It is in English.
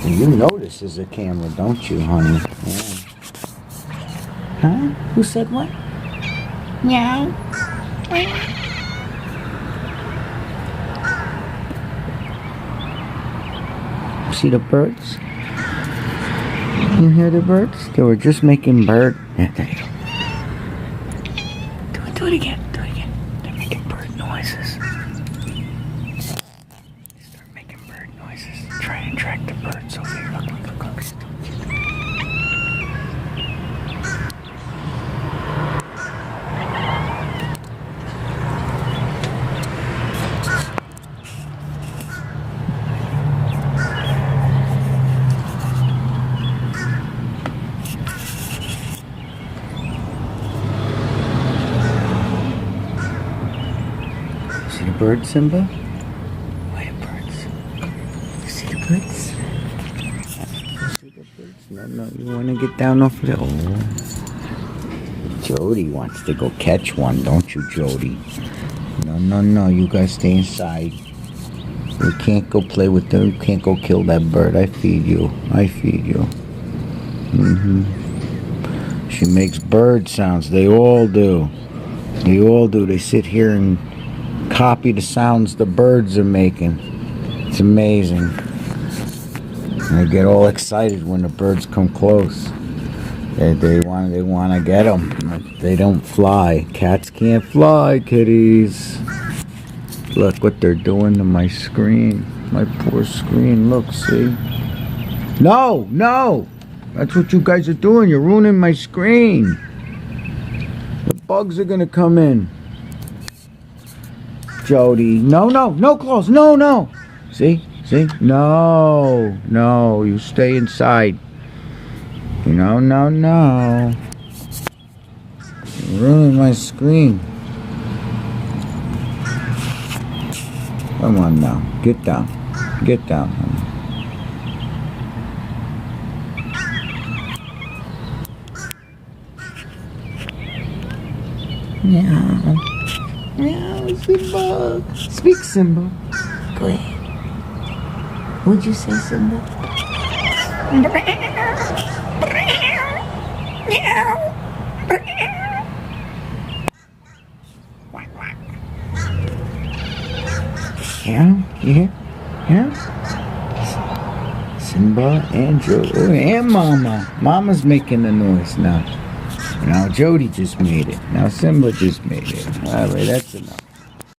You know this is a camera, don't you, honey? Yeah. Huh? Who said what? Meow. See the birds? You hear the birds? They were just making bird. Yeah, there you go. Do it again. Do it again. They're making bird noises. Start making bird noises. Try and track the birds over here. Look. See the birds, Simba? Where are the birds? You see the birds? You see the birds? No, you want to get down off of the... Oh. Jody wants to go catch one, don't you, Jody? No, you guys stay inside. You can't go play with them. You can't go kill that bird. I feed you. She makes bird sounds. They all do. They sit here and copy the sounds the birds are making. It's amazing. And they get all excited when the birds come close. They want to get them. They don't fly. Cats can't fly, kitties. Look what they're doing to my screen. My poor screen. Look, see? No! That's what you guys are doing. You're ruining my screen. The bugs are gonna come in. Jody. No, claws. No. See? No. You stay inside. No. You're ruining my screen. Come on now. Get down, honey. Meow, Simba. Speak, Simba. Go ahead. What'd you say, Simba? Meow. Yeah, you hear? Yeah? Simba and Jody and Mama. Mama's making the noise now. Now Jody just made it. Now Simba just made it. Alright, that's enough.